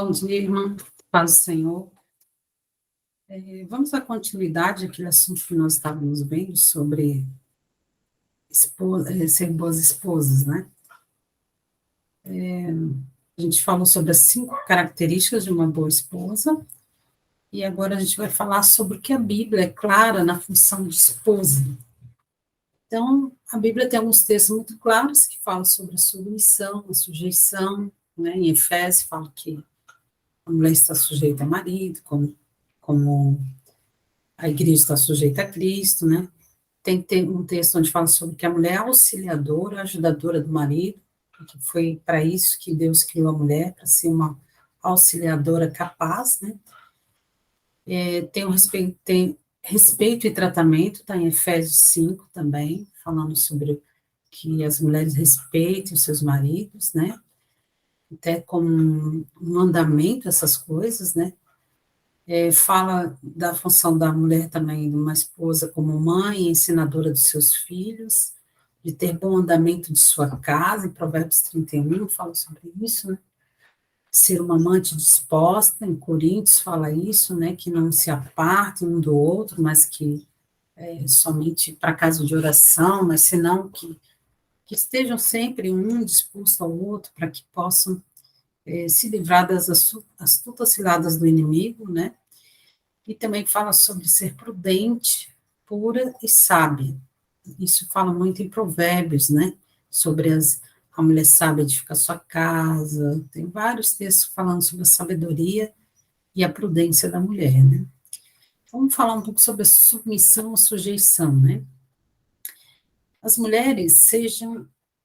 Bom dia, irmã. Paz do Senhor. Vamos dar continuidade àquele assunto que nós estávamos vendo sobre ser boas esposas, né? A gente falou sobre as 5 características de uma boa esposa, e agora a gente vai falar sobre o que a Bíblia é clara na função de esposa. Então, a Bíblia tem alguns textos muito claros que falam sobre a submissão, a sujeição, né? Em Efésios fala que a mulher está sujeita ao marido, como a igreja está sujeita a Cristo, né? Tem um texto onde fala sobre que a mulher é auxiliadora, ajudadora do marido, porque foi para isso que Deus criou a mulher, para ser uma auxiliadora capaz, né? Tem respeito e tratamento, está em Efésios 5 também, falando sobre que as mulheres respeitem os seus maridos, né? Até como um mandamento, essas coisas, né? Fala da função da mulher também, de uma esposa como mãe, ensinadora dos seus filhos, de ter bom andamento de sua casa, em Provérbios 31 fala sobre isso, né? Ser uma amante disposta, em Coríntios fala isso, né? Que não se apartem um do outro, mas que somente para caso de oração, mas senão que estejam sempre um disposto ao outro, para que possam se livrar das astutas ciladas do inimigo, né? E também fala sobre ser prudente, pura e sábia. Isso fala muito em Provérbios, né? Sobre a mulher sábia edificar sua casa. Tem vários textos falando sobre a sabedoria e a prudência da mulher, né? Vamos falar um pouco sobre a submissão ou sujeição, né? As mulheres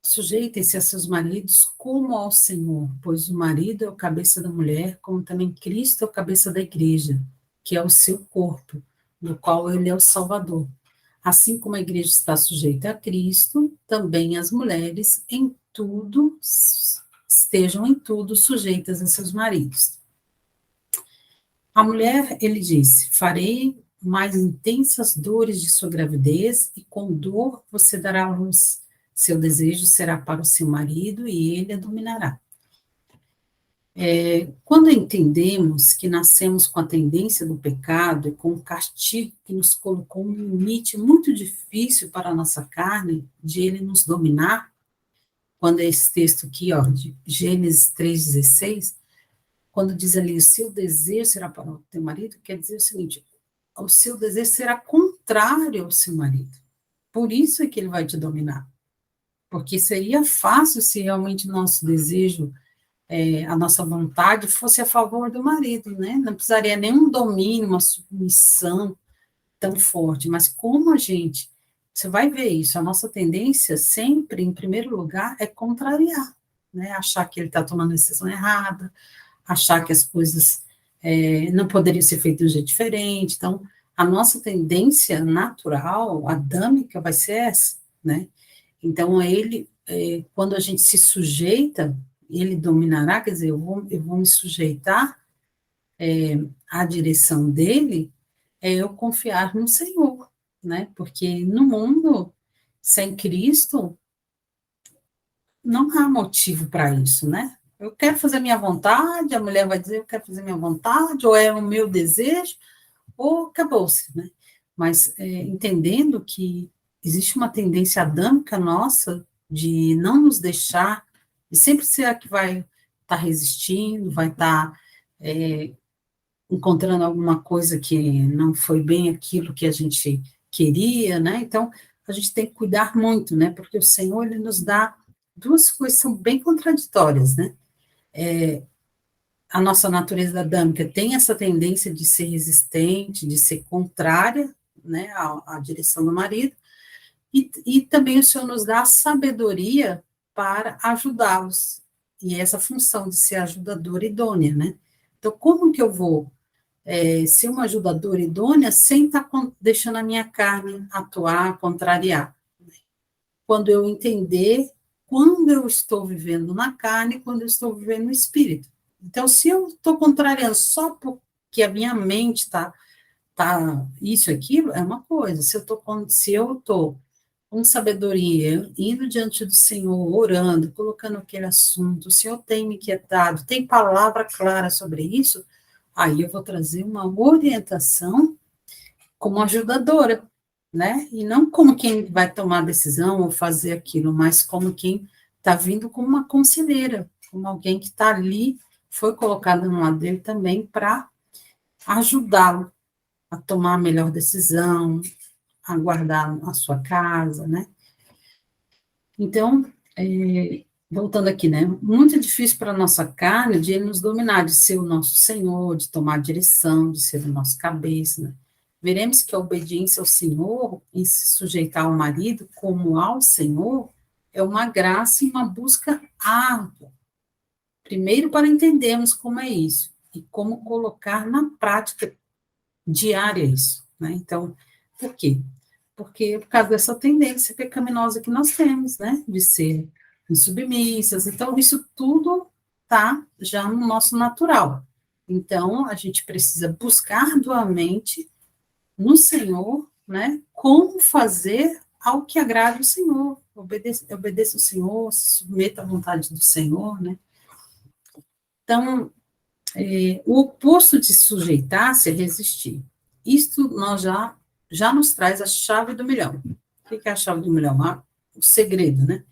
sujeitem-se a seus maridos como ao Senhor, pois o marido é o cabeça da mulher, como também Cristo é o cabeça da igreja, que é o seu corpo, no qual ele é o Salvador. Assim como a igreja está sujeita a Cristo, também as mulheres estejam em tudo sujeitas a seus maridos. A mulher, ele disse, farei mais intensas dores de sua gravidez, e com dor você dará à luz. Seu desejo será para o seu marido, e ele a dominará. Quando entendemos que nascemos com a tendência do pecado e com o castigo que nos colocou um limite muito difícil para a nossa carne, de ele nos dominar, quando é esse texto aqui, ó, de Gênesis 3,16, quando diz ali, o seu desejo será para o teu marido, quer dizer o seguinte, o seu desejo será contrário ao seu marido. Por isso é que ele vai te dominar. Porque seria fácil se realmente nosso desejo, a nossa vontade fosse a favor do marido, né? Não precisaria nenhum domínio, uma submissão tão forte. Mas como você vai ver isso, a nossa tendência sempre, em primeiro lugar, é contrariar, né? Achar que ele está tomando a decisão errada, achar que as coisas não poderiam ser feitas de um jeito diferente. Então, a nossa tendência natural, adâmica, vai ser essa, né? Então, quando a gente se sujeita, ele dominará, quer dizer, eu vou me sujeitar à direção dele, eu confiar no Senhor, né? Porque no mundo, sem Cristo, não há motivo para isso, né? Eu quero fazer minha vontade, a mulher vai dizer, eu quero fazer minha vontade, ou é o meu desejo, ou acabou-se, né? Mas entendendo que existe uma tendência adâmica nossa de não nos deixar, e sempre ser a que vai estar resistindo, vai estar encontrando alguma coisa que não foi bem aquilo que a gente queria, né? Então, a gente tem que cuidar muito, né? Porque o Senhor, ele nos dá duas coisas que são bem contraditórias, né? A nossa natureza adâmica tem essa tendência de ser resistente, de ser contrária, né, à direção do marido, e também o Senhor nos dá a sabedoria para ajudá-los, e essa função de ser ajudadora idônea, né? Então, como que eu vou ser uma ajudadora idônea sem estar deixando a minha carne atuar, contrariar? Quando eu entender quando eu estou vivendo na carne e quando eu estou vivendo no espírito. Então, se eu estou contrariando só porque a minha mente está isso, aquilo, é uma coisa. Se eu estou com sabedoria, indo diante do Senhor, orando, colocando aquele assunto, o Senhor tem me inquietado, tem palavra clara sobre isso, aí eu vou trazer uma orientação como ajudadora, né? E não como quem vai tomar a decisão ou fazer aquilo, mas como quem está vindo como uma conselheira, como alguém que está ali, foi colocado no lado dele também para ajudá-lo a tomar a melhor decisão, a guardar a sua casa, né? Então, voltando aqui, né? Muito difícil para a nossa carne de ele nos dominar, de ser o nosso Senhor, de tomar a direção, de ser o nosso cabeça, né? Veremos que a obediência ao Senhor, em se sujeitar ao marido como ao Senhor, é uma graça e uma busca árdua. Primeiro, para entendermos como é isso e como colocar na prática diária isso, né? Então, por quê? Porque por causa dessa tendência pecaminosa que nós temos, né? De ser insubmissas. Então, isso tudo está já no nosso natural. Então, a gente precisa buscar arduamente no Senhor, né? Como fazer ao que agrade o Senhor. Obedeça o Senhor, se submeta à vontade do Senhor, né? Então, o oposto de sujeitar-se é resistir. Isto nós já nos traz a chave do milhão. O que é a chave do milhão? O segredo, né?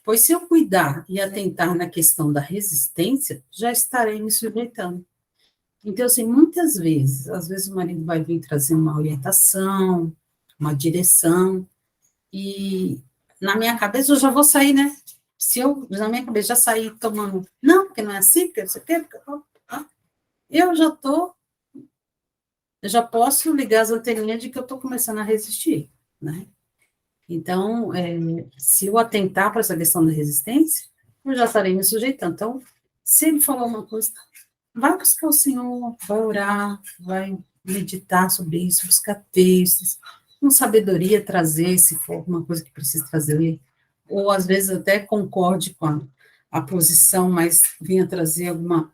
Pois se eu cuidar e atentar na questão da resistência, já estarei me sujeitando. Então, assim, muitas vezes, às vezes o marido vai vir trazer uma orientação, uma direção, e na minha cabeça eu já vou sair, né? Se eu, na minha cabeça, já sair tomando, não, porque não é assim, porque você quer, eu já posso ligar as anteninhas de que eu estou começando a resistir, né? Então, se eu atentar para essa questão da resistência, eu já estarei me sujeitando. Então, se ele falar uma coisa, vai buscar o Senhor, vai orar, vai meditar sobre isso, buscar textos, com sabedoria trazer, se for alguma coisa que precisa trazer, ou às vezes até concorde com a posição, mas venha trazer alguma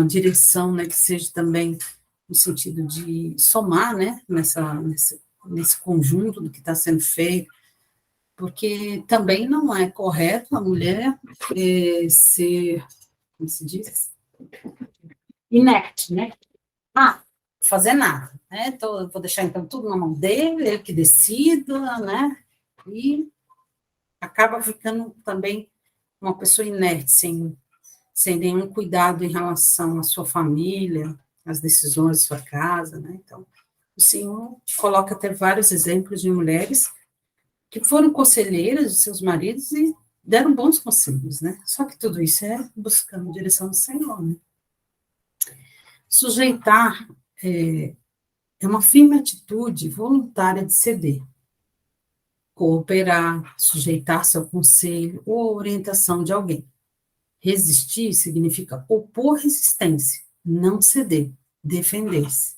direção, né, que seja também no sentido de somar, né, nesse conjunto do que está sendo feito, porque também não é correto a mulher ser, como se diz, inerte, né? Fazer nada, né? Então, vou deixar então tudo na mão dele, ele que decida, né? E acaba ficando também uma pessoa inerte, sem nenhum cuidado em relação à sua família, às decisões da sua casa, né? Então, o Senhor coloca até vários exemplos de mulheres que foram conselheiras de seus maridos e deram bons conselhos, né? Só que tudo isso é buscando a direção do Senhor, né? Sujeitar é uma firme atitude voluntária de ceder, cooperar, sujeitar-se ao conselho ou à orientação de alguém. Resistir significa opor resistência, não ceder, defender-se.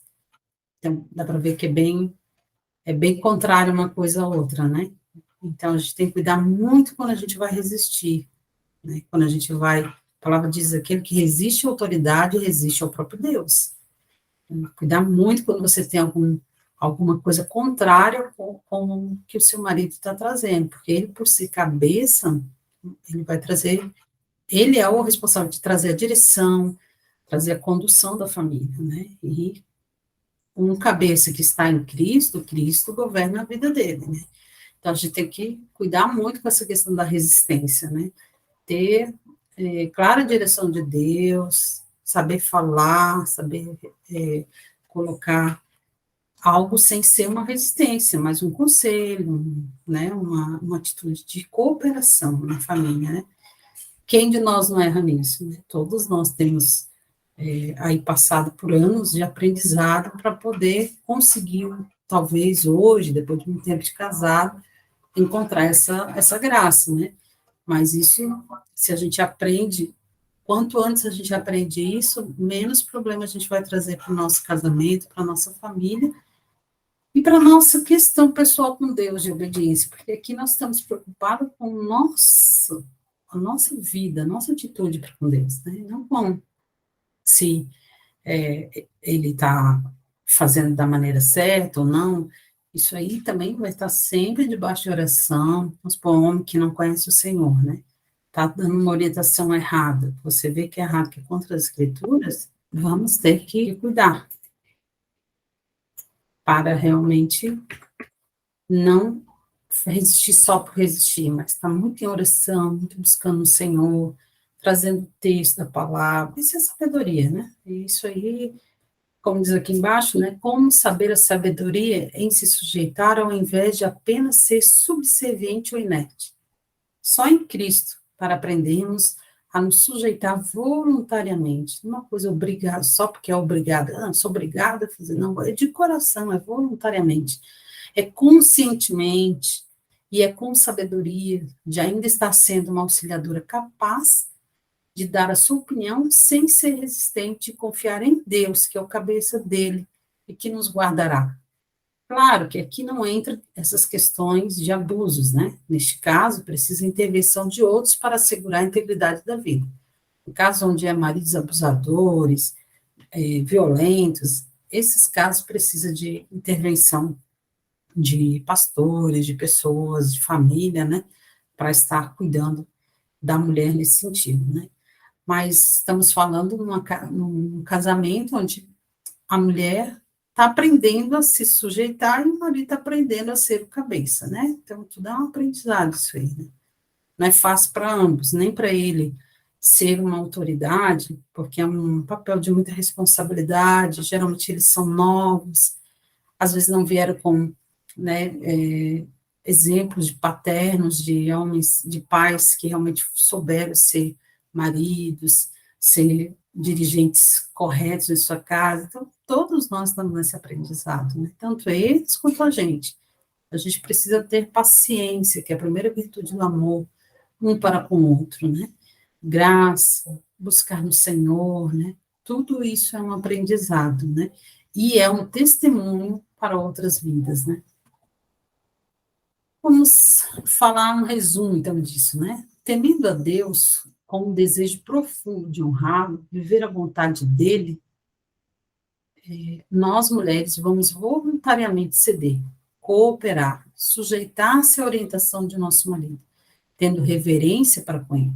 Então, dá para ver que é bem contrário uma coisa à outra, né? Então, a gente tem que cuidar muito quando a gente vai resistir, né? Quando a gente vai, a palavra diz, aquele que resiste à autoridade, resiste ao próprio Deus. Então, cuidar muito quando você tem alguma coisa contrária com o que o seu marido está trazendo, porque ele, por ser cabeça, ele vai trazer, ele é o responsável de trazer a direção, trazer a condução da família, né? E um cabeça que está em Cristo, Cristo governa a vida dele, né? Então, a gente tem que cuidar muito com essa questão da resistência, né? Ter clara direção de Deus, saber falar, saber colocar algo sem ser uma resistência, mas um conselho, né? Uma atitude de cooperação na família, né? Quem de nós não erra nisso, né? Todos nós temos aí passado por anos de aprendizado para poder conseguir, talvez hoje, depois de um tempo de casado, encontrar essa graça, né? Mas isso, se a gente aprende, quanto antes a gente aprende isso, menos problema a gente vai trazer para o nosso casamento, para a nossa família, e para a nossa questão pessoal com Deus de obediência, porque aqui nós estamos preocupados com a nossa vida, a nossa atitude para com Deus, né? Não com se ele está fazendo da maneira certa ou não. Isso aí também vai estar sempre debaixo de oração, para o homem que não conhece o Senhor, né? Está dando uma orientação errada, você vê que é errado, que é contra as escrituras, vamos ter que cuidar para realmente não resistir só por resistir, mas estar muito em oração, muito buscando o Senhor, trazendo o texto da palavra. Isso é sabedoria, né? E isso aí, como diz aqui embaixo, né? Como saber a sabedoria em se sujeitar ao invés de apenas ser subserviente ou inerte. Só em Cristo para aprendermos a nos sujeitar voluntariamente. Uma coisa obrigada, só porque é obrigada. Ah, sou obrigada a fazer. Não, é de coração, é voluntariamente. É conscientemente e é com sabedoria de ainda estar sendo uma auxiliadora capaz de dar a sua opinião sem ser resistente e confiar em Deus, que é o cabeça dele e que nos guardará. Claro que aqui não entra essas questões de abusos, né? Neste caso, precisa intervenção de outros para assegurar a integridade da vida. No caso onde é maridos abusadores, violentos, esses casos precisam de intervenção de pastores, de pessoas, de família, né? Para estar cuidando da mulher nesse sentido, né? Mas estamos falando num casamento onde a mulher está aprendendo a se sujeitar e o marido está aprendendo a ser o cabeça, né? Então, tudo é um aprendizado isso aí, né? Não é fácil para ambos, nem para ele ser uma autoridade, porque é um papel de muita responsabilidade, geralmente eles são novos, às vezes não vieram com, né, exemplos de paternos, de homens, de pais que realmente souberam ser maridos, ser dirigentes corretos em sua casa. Então, todos nós estamos nesse aprendizado, né? Tanto eles quanto a gente. A gente precisa ter paciência, que é a primeira virtude do amor, um para com o outro, né? Graça, buscar no Senhor, né? Tudo isso é um aprendizado, né? E é um testemunho para outras vidas, né? Vamos falar um resumo, então, disso, né? Temendo a Deus, com um desejo profundo de honrá-lo, viver a vontade dele, nós, mulheres, vamos voluntariamente ceder, cooperar, sujeitar-se à orientação de nosso marido, tendo reverência para com ele.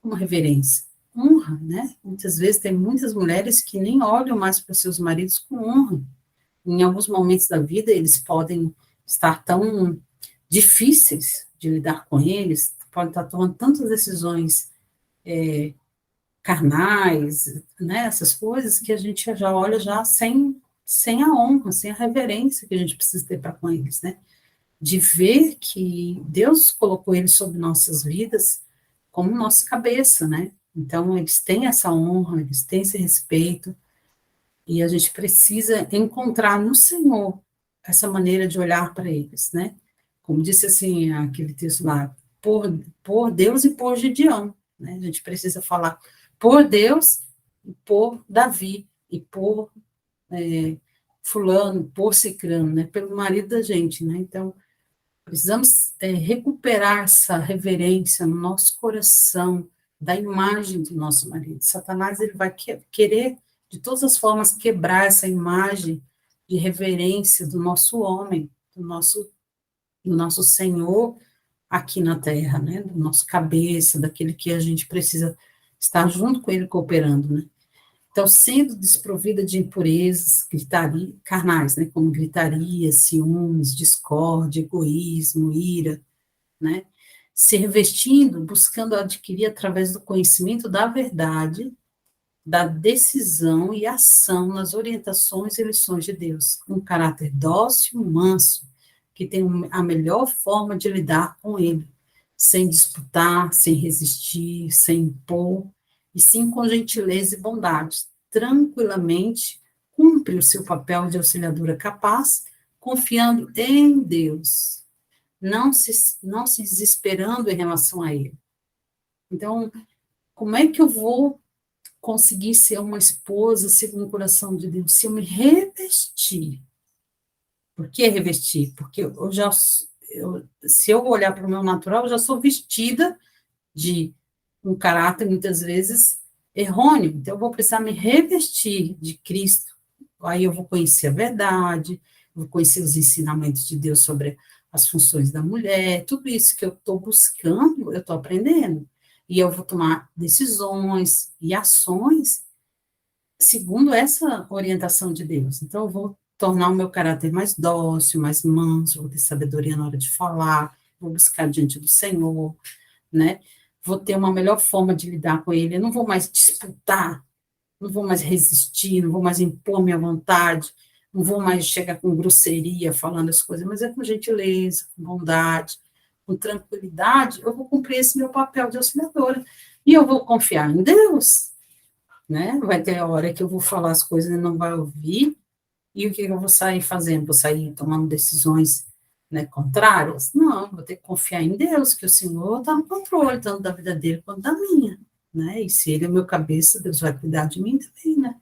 Como reverência? Honra, né? Muitas vezes tem muitas mulheres que nem olham mais para seus maridos com honra. Em alguns momentos da vida, eles podem estar tão difíceis de lidar com eles, podem estar tomando tantas decisões carnais, né, essas coisas que a gente já olha já sem a honra, sem a reverência que a gente precisa ter para com eles, né? De ver que Deus colocou eles sobre nossas vidas como nossa cabeça, né? Então, eles têm essa honra, eles têm esse respeito, e a gente precisa encontrar no Senhor essa maneira de olhar para eles, né? Como disse assim, aquele texto lá, por Deus e por Gideão, né? A gente precisa falar por Deus e por Davi, e por fulano, por cicrano, né? Pelo marido da gente, né? Então, precisamos recuperar essa reverência no nosso coração, da imagem do nosso marido. Satanás ele vai querer, de todas as formas, quebrar essa imagem de reverência do nosso homem, do nosso Senhor aqui na terra, né? Do nosso cabeça, daquele que a gente precisa estar junto com ele cooperando, né? Então, sendo desprovida de impurezas, gritaria, carnais, né, como gritaria, ciúmes, discórdia, egoísmo, ira, né, se revestindo, buscando adquirir através do conhecimento da verdade, da decisão e ação nas orientações e lições de Deus, um caráter dócil, manso, que tem a melhor forma de lidar com ele, sem disputar, sem resistir, sem impor, e sim com gentileza e bondade, tranquilamente cumpre o seu papel de auxiliadora capaz, confiando em Deus, não se desesperando em relação a ele. Então, como é que eu vou conseguir ser uma esposa segundo o coração de Deus? Se eu me revestir. Por que revestir? Porque se eu olhar para o meu natural, eu já sou vestida de um caráter, muitas vezes, errôneo. Então, eu vou precisar me revestir de Cristo. Aí eu vou conhecer a verdade, vou conhecer os ensinamentos de Deus sobre as funções da mulher, tudo isso que eu estou buscando, eu estou aprendendo. E eu vou tomar decisões e ações segundo essa orientação de Deus. Então, eu vou tornar o meu caráter mais dócil, mais manso, vou ter sabedoria na hora de falar, vou buscar diante do Senhor, né? Vou ter uma melhor forma de lidar com ele, eu não vou mais disputar, não vou mais resistir, não vou mais impor minha vontade, não vou mais chegar com grosseria falando as coisas, mas é com gentileza, com bondade, com tranquilidade, eu vou cumprir esse meu papel de auxiliadora. E eu vou confiar em Deus, né? Vai ter a hora que eu vou falar as coisas e não vai ouvir, e o que eu vou sair fazendo? Vou sair tomando decisões, né, contrárias? Não, vou ter que confiar em Deus, que o Senhor está no controle, tanto da vida dele quanto da minha, né? E se ele é o meu cabeça, Deus vai cuidar de mim também, né?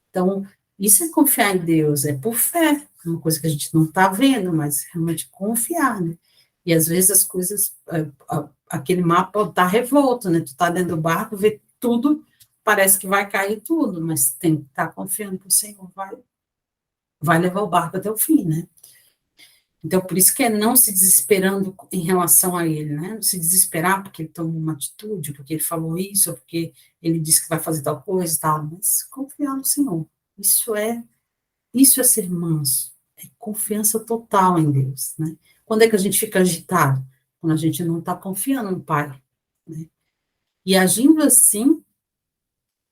Então, isso é confiar em Deus, é por fé, é uma coisa que a gente não está vendo, mas realmente confiar, né? E às vezes as coisas, aquele mar pode estar revolto, né? Tu está dentro do barco, vê tudo, parece que vai cair tudo, mas tem que estar confiando que o Senhor vai levar o barco até o fim, né? Então, por isso que é não se desesperando em relação a ele, né? Não se desesperar porque ele tomou uma atitude, porque ele falou isso, ou porque ele disse que vai fazer tal coisa e tal, mas confiar no Senhor. Isso é, isso é ser manso, é confiança total em Deus, né? Quando é que a gente fica agitado? Quando a gente não está confiando no Pai, né? E agindo assim,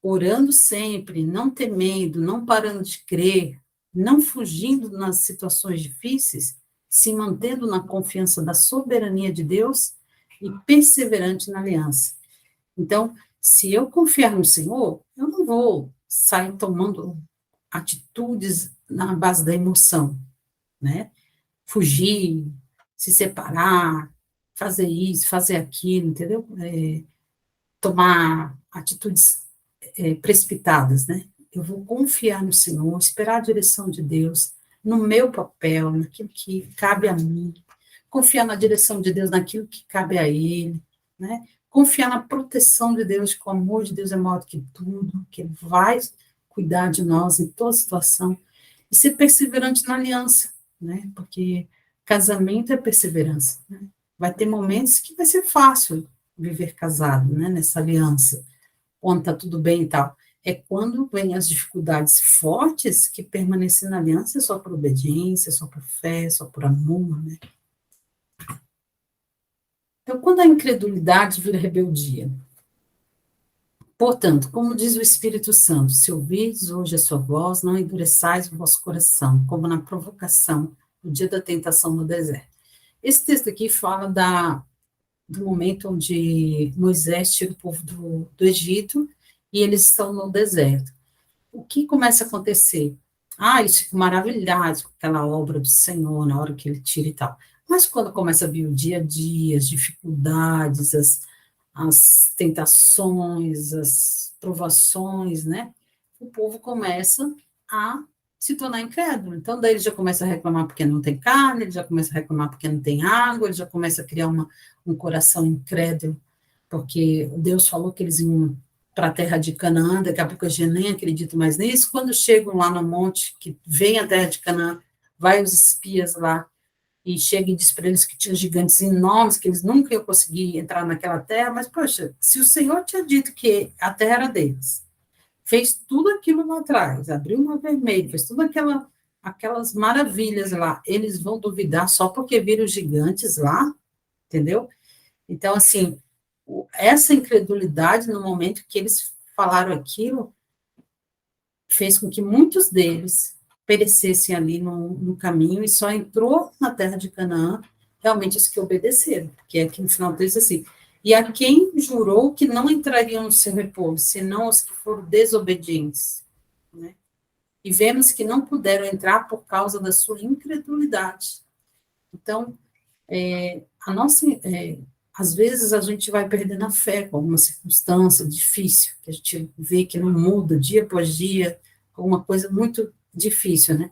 orando sempre, não temendo, não parando de crer, não fugindo nas situações difíceis, se mantendo na confiança da soberania de Deus e perseverante na aliança. Então, se eu confiar no Senhor, eu não vou sair tomando atitudes na base da emoção, né? Fugir, se separar, fazer isso, fazer aquilo, entendeu? Tomar atitudes precipitadas, né? Eu vou confiar no Senhor, esperar a direção de Deus, no meu papel, naquilo que cabe a mim, confiar na direção de Deus, naquilo que cabe a Ele, né? Confiar na proteção de Deus, que o amor de Deus é maior do que tudo, que Ele vai cuidar de nós em toda situação, e ser perseverante na aliança, né? Porque casamento é perseverança, né? Vai ter momentos que vai ser fácil viver casado, né? Nessa aliança, quando está tudo bem e tal. É quando vem as dificuldades fortes que permanecer na aliança é só por obediência, só por fé, só por amor, né? Então, quando a incredulidade vira rebeldia, portanto, como diz o Espírito Santo, se ouvirdes hoje a sua voz, não endureçais o vosso coração, como na provocação, no dia da tentação no deserto. Esse texto aqui fala do momento onde Moisés tira o povo do Egito e eles estão no deserto. O que começa a acontecer? Ah, eles ficam maravilhados com aquela obra do Senhor, na hora que ele tira e tal. Mas quando começa a vir o dia a dia, as dificuldades, as tentações, as provações, né? O povo começa a se tornar incrédulo. Então, daí ele já começa a reclamar porque não tem carne, ele já começa a reclamar porque não tem água, ele já começa a criar um coração incrédulo, porque Deus falou que eles iam para a terra de Canaã, daqui a pouco eu já nem acredito mais nisso. Quando chegam lá no monte, que vem a terra de Canaã, vai os espias lá, e chega e diz para eles que tinham gigantes enormes, que eles nunca iam conseguir entrar naquela terra, mas, poxa, se o Senhor tinha dito que a terra era deles, fez tudo aquilo lá atrás, abriu o mar vermelho, fez tudo aquelas maravilhas lá, eles vão duvidar só porque viram os gigantes lá, entendeu? Então, assim, essa incredulidade no momento que eles falaram aquilo, fez com que muitos deles perecessem ali no caminho e só entrou na terra de Canaã realmente os que obedeceram, porque aqui no final diz assim, e a quem jurou que não entrariam no seu repouso, senão os que foram desobedientes, né? E vemos que não puderam entrar por causa da sua incredulidade. Então, a nossa, às vezes a gente vai perdendo a fé com alguma circunstância difícil, que a gente vê que não muda dia após dia, alguma coisa muito difícil, né?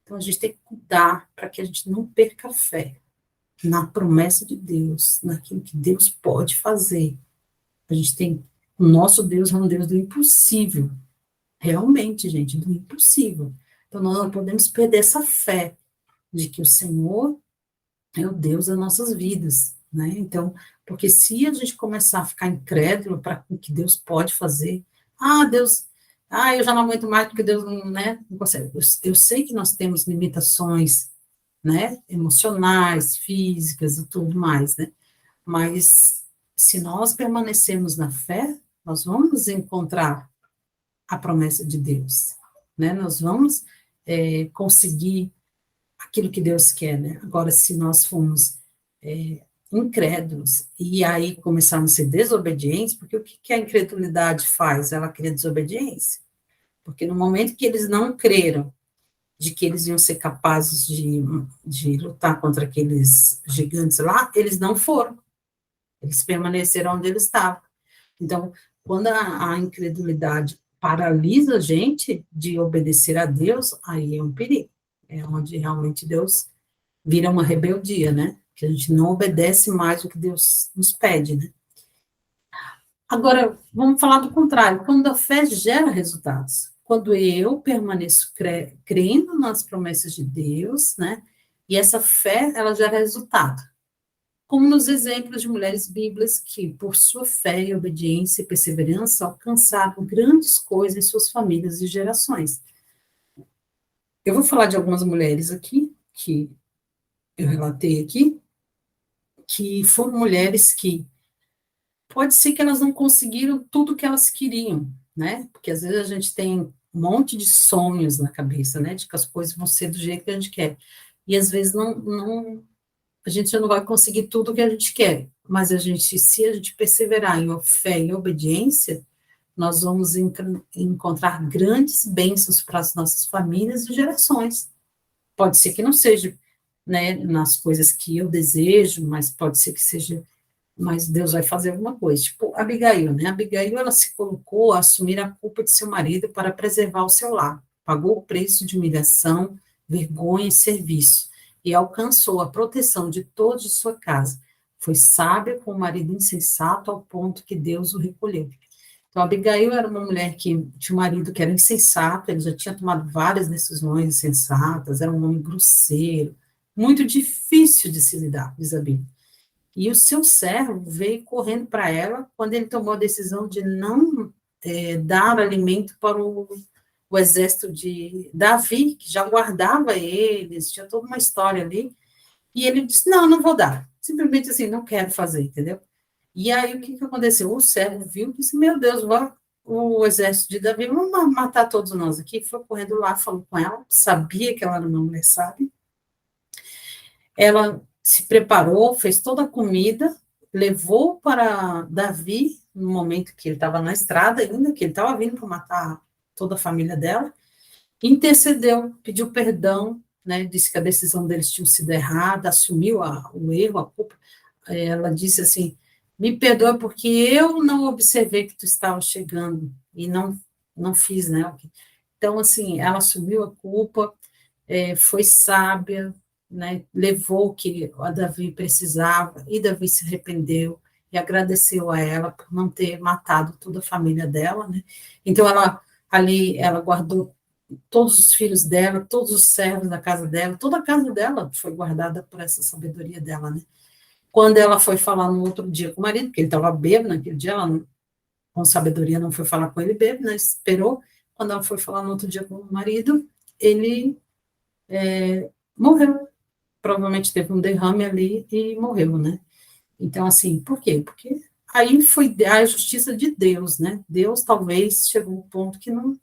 Então a gente tem que cuidar para que a gente não perca a fé na promessa de Deus, naquilo que Deus pode fazer. A gente tem, o nosso Deus é um Deus do impossível, realmente, gente, do impossível. Então nós não podemos perder essa fé de que o Senhor é o Deus das nossas vidas, né? Então, porque se a gente começar a ficar incrédulo para o que Deus pode fazer, Deus, eu já não aguento mais porque Deus não, né, não consegue. Eu sei que nós temos limitações, né, emocionais, físicas e tudo mais, né? Mas se nós permanecermos na fé, nós vamos encontrar a promessa de Deus, né? Nós vamos conseguir aquilo que Deus quer, né? Agora, se nós formos incrédulos e aí começarmos a ser desobedientes, porque o que a incredulidade faz? Ela cria desobediência. Porque no momento que eles não creram de que eles iam ser capazes de lutar contra aqueles gigantes lá, eles não foram. Eles permaneceram onde eles estavam. Então, quando a incredulidade paralisa a gente de obedecer a Deus, aí é um perigo. É onde realmente Deus vira uma rebeldia, né? Que a gente não obedece mais o que Deus nos pede, né? Agora, vamos falar do contrário. Quando a fé gera resultados. Quando eu permaneço crendo nas promessas de Deus, né? E essa fé, ela gera resultado. Como nos exemplos de mulheres bíblicas que, por sua fé e obediência e perseverança, alcançaram grandes coisas em suas famílias e gerações. Eu vou falar de algumas mulheres aqui, que eu relatei aqui, que foram mulheres que pode ser que elas não conseguiram tudo que elas queriam, né? Porque às vezes a gente tem um monte de sonhos na cabeça, né? De que as coisas vão ser do jeito que a gente quer. E às vezes a gente não vai conseguir tudo que a gente quer, mas se a gente perseverar em fé e obediência, nós vamos encontrar grandes bênçãos para as nossas famílias e gerações. Pode ser que não seja, né, nas coisas que eu desejo, mas pode ser que seja, mas Deus vai fazer alguma coisa. Tipo, Abigail, né? Abigail, ela se colocou a assumir a culpa de seu marido para preservar o seu lar. Pagou o preço de humilhação, vergonha e serviço, e alcançou a proteção de todos de sua casa. Foi sábia com o marido insensato ao ponto que Deus o recolheu. Então, Abigail era uma mulher que tinha um marido que era insensato, ele já tinha tomado várias decisões insensatas, era um homem grosseiro, muito difícil de se lidar, diz a Bíblia. E o seu servo veio correndo para ela quando ele tomou a decisão de não dar alimento para o exército de Davi, que já guardava eles, tinha toda uma história ali, e ele disse, não, não vou dar, simplesmente assim, não quero fazer, entendeu? E aí, o que aconteceu? O servo viu e disse, meu Deus, o exército de Davi, vamos matar todos nós aqui, foi correndo lá, falou com ela, sabia que ela era uma mulher sábia, ela se preparou, fez toda a comida, levou para Davi, no momento que ele estava na estrada ainda, que ele estava vindo para matar toda a família dela, intercedeu, pediu perdão, né, disse que a decisão deles tinha sido errada, assumiu o erro, a culpa. Ela disse assim, me perdoa porque eu não observei que tu estava chegando e não fiz, né? Então, assim, ela assumiu a culpa, foi sábia, né, levou o que a Davi precisava, e Davi se arrependeu e agradeceu a ela por não ter matado toda a família dela, né? Então, ela guardou todos os filhos dela, todos os servos da casa dela, toda a casa dela foi guardada por essa sabedoria dela, né? Quando ela foi falar no outro dia com o marido, porque ele estava bêbado naquele dia, ela, com sabedoria, não foi falar com ele bêbado, né? Esperou. Quando ela foi falar no outro dia com o marido, ele morreu. Provavelmente teve um derrame ali e morreu, né? Então, assim, por quê? Porque aí foi a justiça de Deus, né? Deus talvez chegou a um ponto que não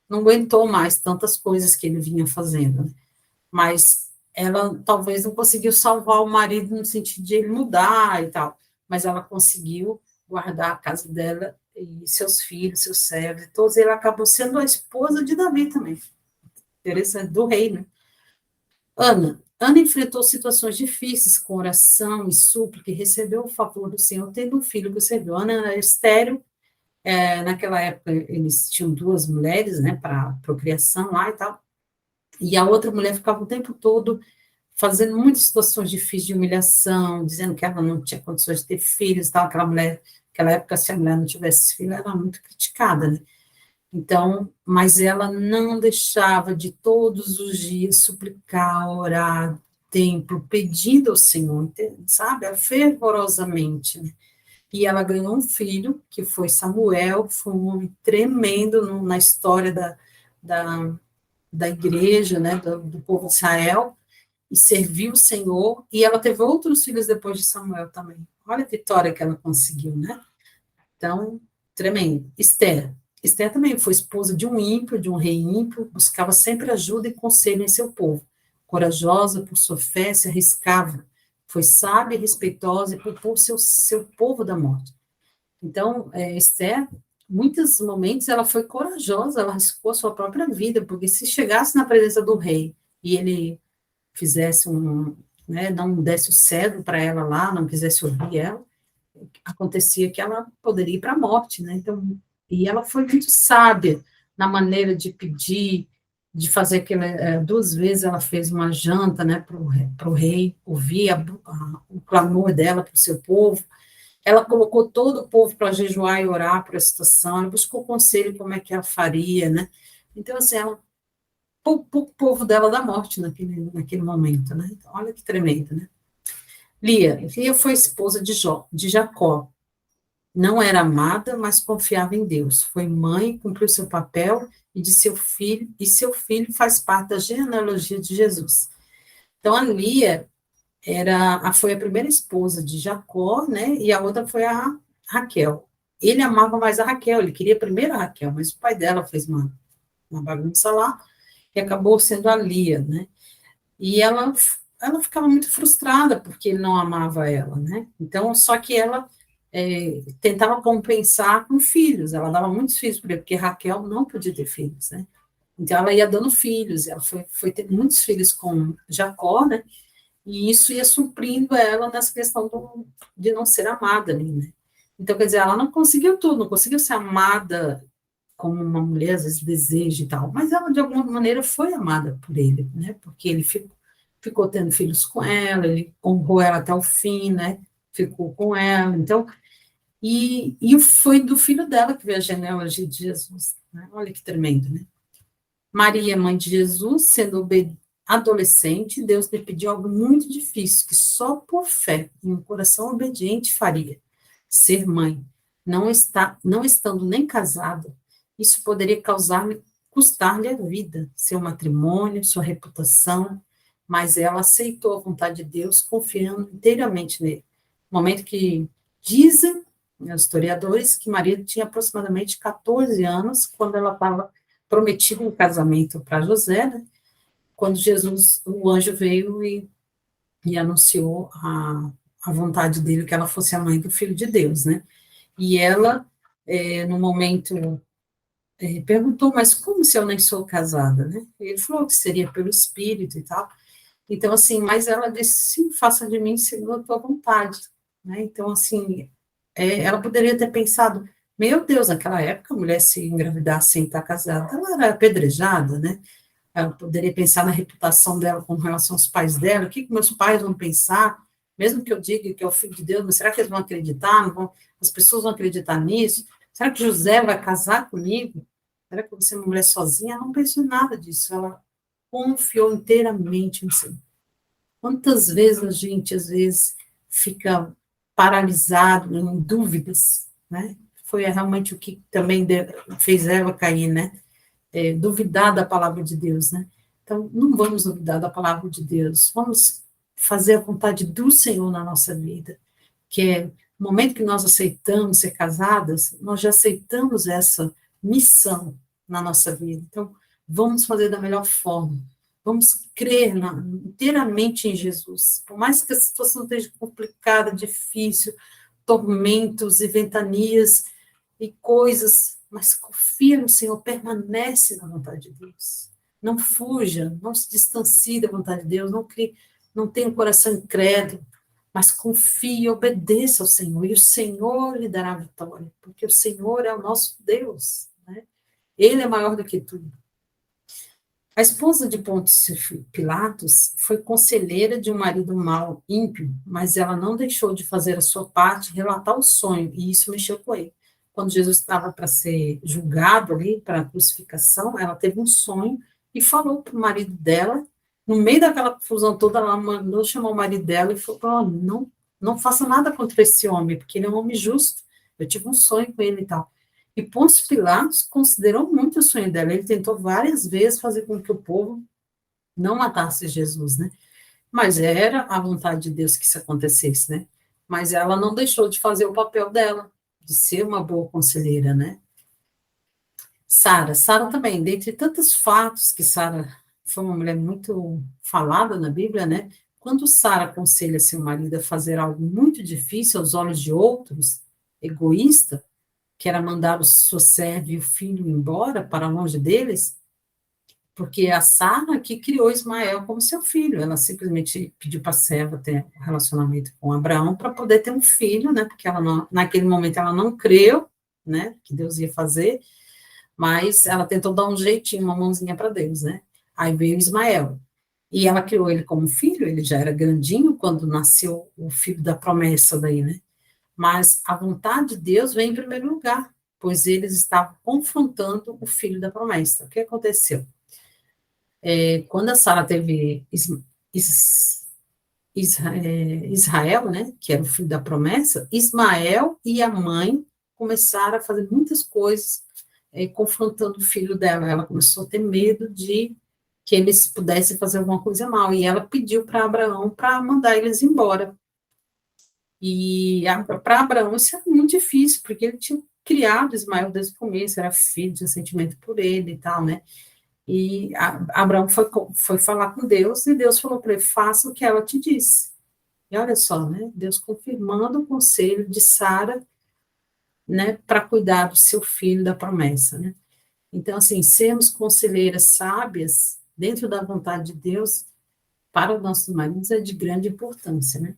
aguentou mais tantas coisas que ele vinha fazendo, né? Mas ela talvez não conseguiu salvar o marido no sentido de ele mudar e tal, mas ela conseguiu guardar a casa dela e seus filhos, seus servos, todos, ela acabou sendo a esposa de Davi também, interessante, do rei, né? Ana enfrentou situações difíceis com oração e súplica e recebeu o favor do Senhor, tendo um filho que serviu. Ana era estéril, naquela época eles tinham duas mulheres, né, para procriação lá e tal, e a outra mulher ficava o tempo todo fazendo muitas situações difíceis de humilhação, dizendo que ela não tinha condições de ter filhos e tal, aquela mulher, naquela época, se a mulher não tivesse filho, ela era muito criticada, né? Então, mas ela não deixava de todos os dias suplicar, orar, templo, pedindo ao Senhor, sabe, fervorosamente, né? E ela ganhou um filho, que foi Samuel, foi um homem tremendo na história da, da igreja, né, do povo de Israel, e serviu o Senhor, e ela teve outros filhos depois de Samuel também. Olha a vitória que ela conseguiu, né? Então, tremendo. Esther. Esther também foi esposa de um ímpio, de um rei ímpio, buscava sempre ajuda e conselho em seu povo. Corajosa por sua fé, se arriscava. Foi sábia e respeitosa e poupou seu povo da morte. Então, Esther, muitos momentos ela foi corajosa, ela arriscou a sua própria vida, porque se chegasse na presença do rei e ele fizesse né, não desse o cedro para ela lá, não quisesse ouvir ela, acontecia que ela poderia ir para a morte, né? Então, e ela foi muito sábia na maneira de pedir, de fazer aquela, duas vezes ela fez uma janta, né, para o rei ouvir o clamor dela para o seu povo. Ela colocou todo o povo para jejuar e orar por a situação, ela buscou conselho como é que ela faria, né? Então, assim, ela poupou o povo dela da morte naquele momento, né? Então, olha que tremendo, né? Lia foi esposa de Jacó. Não era amada, mas confiava em Deus. Foi mãe, cumpriu seu papel e seu filho faz parte da genealogia de Jesus. Então, a Lia foi a primeira esposa de Jacó, né? E a outra foi a Raquel. Ele amava mais a Raquel, ele queria primeiro a Raquel, mas o pai dela fez uma bagunça lá e acabou sendo a Lia, né? E ela ficava muito frustrada porque ele não amava ela, né? Então, só que ela tentava compensar com filhos, ela dava muitos filhos para ele, porque Raquel não podia ter filhos, né? Então, ela ia dando filhos, ela foi ter muitos filhos com Jacó, né? E isso ia suprindo ela nessa questão de não ser amada ali, né? Então, quer dizer, ela não conseguiu tudo, não conseguiu ser amada como uma mulher às vezes deseja e tal, mas ela de alguma maneira foi amada por ele, né? Porque ele ficou tendo filhos com ela, ele honrou ela até o fim, né? Ficou com ela, então, e foi do filho dela que veio a genealogia de Jesus, né? Olha que tremendo, né? Maria, mãe de Jesus, sendo adolescente, Deus lhe pediu algo muito difícil, que só por fé e um coração obediente faria: ser mãe. Não estando nem casada, isso poderia custar-lhe a vida, seu matrimônio, sua reputação, mas ela aceitou a vontade de Deus, confiando inteiramente nele. No momento que dizem, né, os historiadores, que Maria tinha aproximadamente 14 anos, quando ela estava prometido um casamento para José, né? Quando o anjo veio e anunciou a vontade dele, que ela fosse a mãe do filho de Deus, né? E ela, no momento, perguntou, mas como se eu nem sou casada, né? Ele falou que seria pelo Espírito e tal. Então, assim, mas ela disse, sim, faça de mim segundo a tua vontade, né? Então, assim, ela poderia ter pensado, meu Deus, naquela época, a mulher se engravidar sem estar casada, ela era apedrejada, né? Ela poderia pensar na reputação dela com relação aos pais dela, o que meus pais vão pensar, mesmo que eu diga que é o filho de Deus, mas será que eles vão acreditar? Não vão, as pessoas vão acreditar nisso? Será que José vai casar comigo? Será que eu vou ser uma mulher sozinha? Ela não pensou em nada disso, ela confiou inteiramente no Senhor. Quantas vezes a gente, às vezes, fica paralisado, em dúvidas, né? Foi realmente o que também fez Eva cair, né? Duvidar da palavra de Deus, né? Então, não vamos duvidar da palavra de Deus, vamos fazer a vontade do Senhor na nossa vida, que é no momento que nós aceitamos ser casadas, nós já aceitamos essa missão na nossa vida. Então, vamos fazer da melhor forma, vamos crer inteiramente em Jesus, por mais que a situação esteja complicada, difícil, tormentos e ventanias e coisas, mas confia no Senhor, permanece na vontade de Deus. Não fuja, não se distancie da vontade de Deus, não tenha um coração incrédulo, mas confie e obedeça ao Senhor, e o Senhor lhe dará a vitória, porque o Senhor é o nosso Deus, né? Ele é maior do que tudo. A esposa de Pôncio Pilatos foi conselheira de um marido mau, ímpio, mas ela não deixou de fazer a sua parte, relatar o sonho, e isso mexeu com ele. quando Jesus estava para ser julgado ali, para a crucificação, ela teve um sonho e falou para o marido dela, no meio daquela confusão toda, ela mandou chamar o marido dela e falou, oh, não faça nada contra esse homem, porque ele é um homem justo, eu tive um sonho com ele e tal. E Pôncio Pilatos considerou muito o sonho dela, ele tentou várias vezes fazer com que o povo não matasse Jesus, né? Mas era a vontade de Deus que isso acontecesse, né? Mas ela não deixou de fazer o papel dela, de ser uma boa conselheira, né? Sara também, dentre tantos fatos que Sara foi uma mulher muito falada na Bíblia, né? Quando Sara aconselha seu marido a fazer algo muito difícil aos olhos de outros, egoísta, que era mandar o seu servo e o filho embora para longe deles, porque a Sara que criou Ismael como seu filho, ela simplesmente pediu para a serva ter um relacionamento com Abraão para poder ter um filho, né? Porque ela não, naquele momento ela não creu, né? Que Deus ia fazer, mas ela tentou dar um jeitinho, uma mãozinha para Deus, né? Aí veio Ismael. E ela criou ele como filho, ele já era grandinho quando nasceu o filho da promessa daí, né? Mas a vontade de Deus vem em primeiro lugar, pois eles estavam confrontando o filho da promessa. O que aconteceu? Quando a Sara teve Is- Israel, né, que era o filho da promessa, Ismael e a mãe começaram a fazer muitas coisas confrontando o filho dela. Ela começou a ter medo de que eles pudessem fazer alguma coisa mal, e ela pediu para Abraão para mandar eles embora. E para Abraão isso é muito difícil, porque ele tinha criado Ismael desde o começo, era filho, tinha sentimento por ele e tal, né? E Abraão foi falar com Deus, e Deus falou para ele, faça o que ela te disse. E olha só, né? Deus confirmando o conselho de Sara, né, para cuidar do seu filho da promessa, né? Então, assim, sermos conselheiras sábias dentro da vontade de Deus para os nossos maridos é de grande importância, né?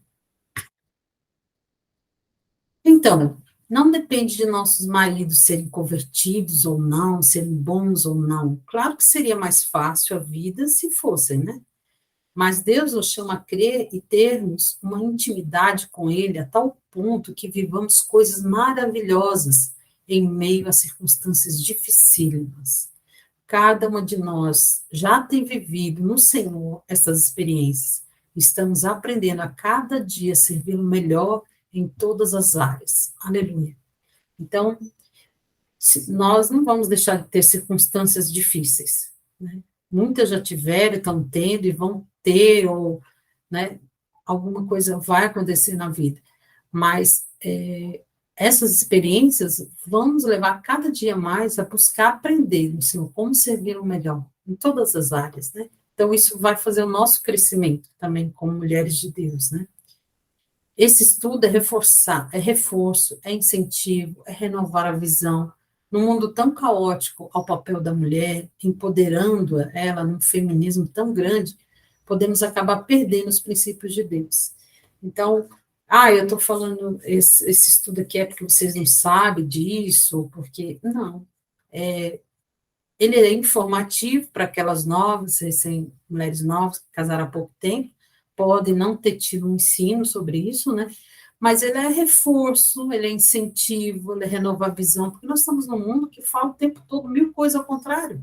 Então, não depende de nossos maridos serem convertidos ou não, serem bons ou não. Claro que seria mais fácil a vida se fossem, né? Mas Deus nos chama a crer e termos uma intimidade com Ele a tal ponto que vivamos coisas maravilhosas em meio a circunstâncias dificílimas. Cada uma de nós já tem vivido no Senhor essas experiências. Estamos aprendendo a cada dia a servi-lo melhor em todas as áreas. Aleluia. Então, nós não vamos deixar de ter circunstâncias difíceis, né? Muitas já tiveram, estão tendo e vão ter, ou, né, alguma coisa vai acontecer na vida. Mas essas experiências vão nos levar cada dia mais a buscar aprender no Senhor como servir o melhor, em todas as áreas, né? Então, isso vai fazer o nosso crescimento também como mulheres de Deus, né? Esse estudo é reforçar, é reforço, é incentivo, é renovar a visão. Num mundo tão caótico ao papel da mulher, empoderando ela num feminismo tão grande, podemos acabar perdendo os princípios de Deus. Então, eu estou falando, esse estudo aqui é porque vocês não sabem disso, porque. Não. Ele é informativo para aquelas novas, mulheres novas que casaram há pouco tempo, podem não ter tido um ensino sobre isso, né? Mas ele é reforço, ele é incentivo, ele renova a visão, porque nós estamos num mundo que fala o tempo todo mil coisas ao contrário,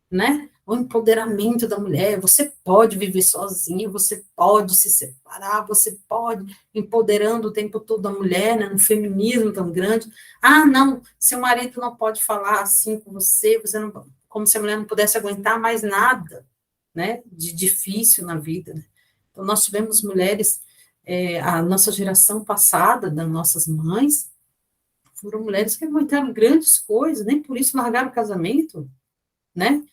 né? O empoderamento da mulher, você pode viver sozinha, você pode se separar, você pode, empoderando o tempo todo a mulher, né, no feminismo tão grande. Não, seu marido não pode falar assim com você, você não, como se a mulher não pudesse aguentar mais nada, né, de difícil na vida, né? Então, nós tivemos mulheres, a nossa geração passada, das nossas mães, foram mulheres que aguentaram grandes coisas, nem por isso largaram o casamento, né?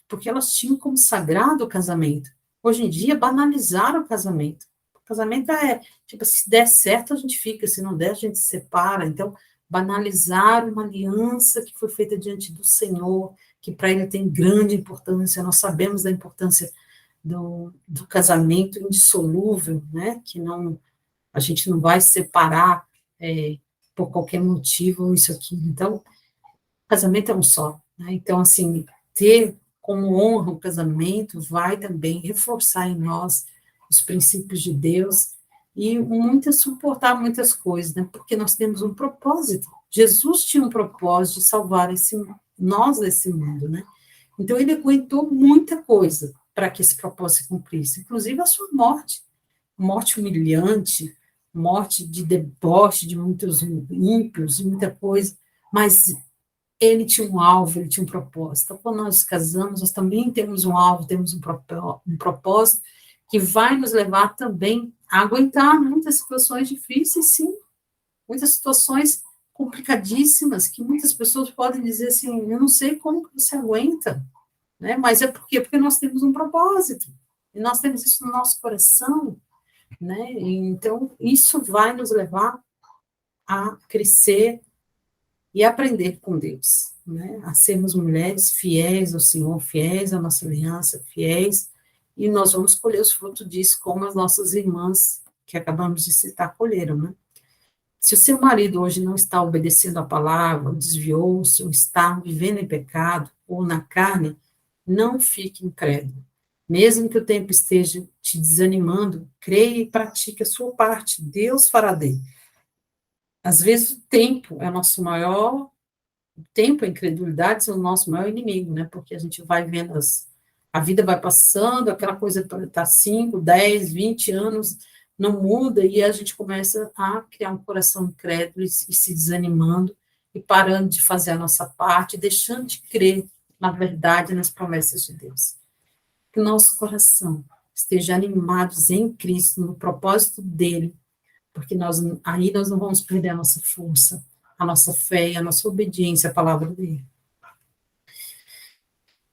Porque elas tinham como sagrado o casamento. Hoje em dia, banalizaram o casamento. O casamento é, tipo, se der certo, a gente fica, se não der, a gente se separa. Então, banalizaram uma aliança que foi feita diante do Senhor, que para ele tem grande importância. Nós sabemos da importância do casamento indissolúvel, né? Que não, a gente não vai separar por qualquer motivo, isso aqui. Então, casamento é um só, né? Então, assim, ter como honra o casamento vai também reforçar em nós os princípios de Deus e suportar muitas coisas, né? Porque nós temos um propósito, Jesus tinha um propósito de salvar nós desse mundo, né? Então, ele aguentou muita coisa para que esse propósito se cumprisse, inclusive a sua morte. Morte humilhante, morte de deboche de muitos ímpios, de muita coisa, mas ele tinha um alvo, ele tinha um propósito. Então, quando nós casamos, nós também temos um alvo, temos um propósito que vai nos levar também a aguentar muitas situações difíceis, sim, muitas situações complicadíssimas, que muitas pessoas podem dizer assim, eu não sei como que você aguenta, né? Mas é por quê? Porque nós temos um propósito, e nós temos isso no nosso coração, né? Então, isso vai nos levar a crescer e aprender com Deus, né? A sermos mulheres fiéis ao Senhor, fiéis à nossa aliança, fiéis, e nós vamos colher os frutos disso, como as nossas irmãs que acabamos de citar colheram, né? Se o seu marido hoje não está obedecendo a palavra, desviou-se, ou está vivendo em pecado, ou na carne, não fique incrédulo. Mesmo que o tempo esteja te desanimando, creia e pratique a sua parte. Deus fará dele. Às vezes o tempo é o nosso maior, o tempo, a incredulidade é o nosso maior inimigo, né? Porque a gente vai vendo a vida vai passando, aquela coisa está 5, 10, 20 anos, não muda, e a gente começa a criar um coração incrédulo e se desanimando, e parando de fazer a nossa parte, deixando de crer na verdade e nas promessas de Deus. Que o nosso coração esteja animados em Cristo, no propósito dele, porque aí nós não vamos perder a nossa força, a nossa fé e a nossa obediência à palavra dele.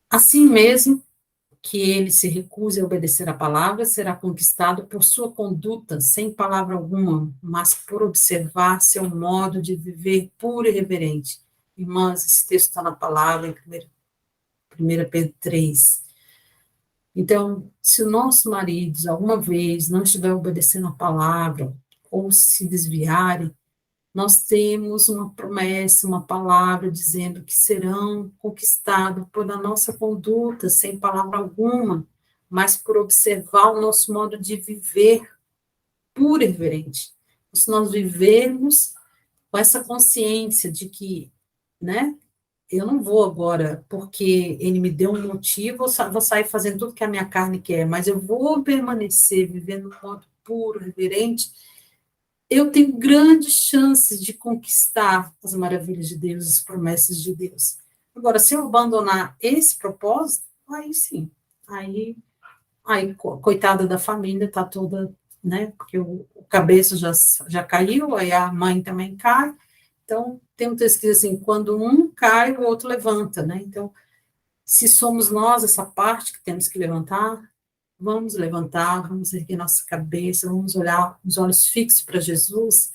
Assim mesmo, que ele se recuse a obedecer à palavra, será conquistado por sua conduta, sem palavra alguma, mas por observar seu modo de viver puro e reverente. Irmãs, esse texto está na palavra, em 1 Pedro 3. Então, se os nossos maridos, alguma vez, não estiverem obedecendo a palavra, ou se desviarem, nós temos uma promessa, uma palavra dizendo que serão conquistados por a nossa conduta, sem palavra alguma, mas por observar o nosso modo de viver puro e reverente. Se nós vivermos com essa consciência de que, né, eu não vou agora, porque ele me deu um motivo, vou sair fazendo tudo que a minha carne quer, mas eu vou permanecer vivendo um modo puro, reverente, eu tenho grandes chances de conquistar as maravilhas de Deus, as promessas de Deus. Agora, se eu abandonar esse propósito, aí sim, aí coitada da família, está toda, né, porque o cabeça já caiu, aí a mãe também cai, então tem um texto que diz assim, quando um cai, o outro levanta, né, então, se somos nós essa parte que temos que levantar, vamos levantar, vamos erguer nossa cabeça, vamos olhar os olhos fixos para Jesus,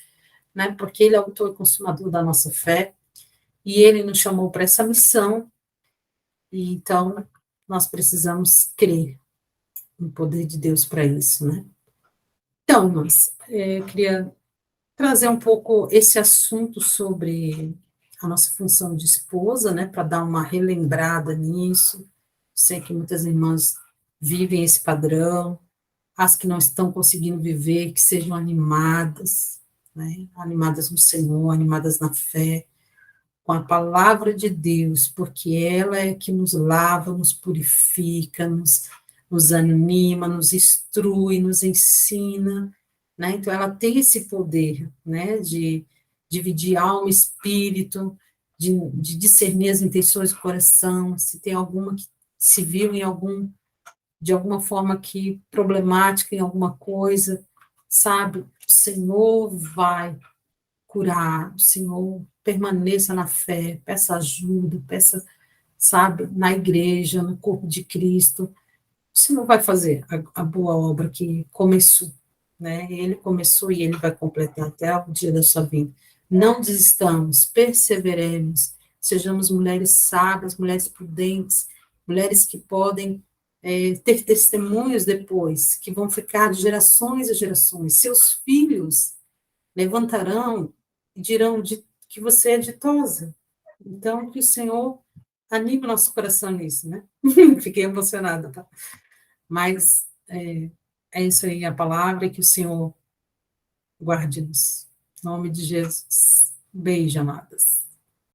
né, porque ele é o autor e consumador da nossa fé, e ele nos chamou para essa missão, e então nós precisamos crer no poder de Deus para isso, né. Então, irmãs, eu queria trazer um pouco esse assunto sobre a nossa função de esposa, né, para dar uma relembrada nisso. Sei que muitas irmãs vivem esse padrão, as que não estão conseguindo viver, que sejam animadas, né, animadas no Senhor, animadas na fé, com a palavra de Deus, porque ela é que nos lava, nos purifica, nos anima, nos instrui, nos ensina, né? Então, ela tem esse poder, né, de dividir alma e espírito, de discernir as intenções do coração, se tem alguma que se viu de alguma forma que problemática em alguma coisa, sabe? O Senhor vai curar, o Senhor permaneça na fé, peça ajuda, peça, sabe, na igreja, no corpo de Cristo. O Senhor vai fazer a boa obra que começou, né? Ele começou e ele vai completar até o dia da sua vida. Não desistamos, perseveremos, sejamos mulheres sábias, mulheres prudentes, mulheres que podem ter testemunhos depois, que vão ficar de gerações a gerações. Seus filhos levantarão e dirão que você é ditosa. Então, que o Senhor anime nosso coração nisso, né? Fiquei emocionada, tá? Mas é isso aí, a palavra, e que o Senhor guarde-nos. Em nome de Jesus. Beijo, amadas.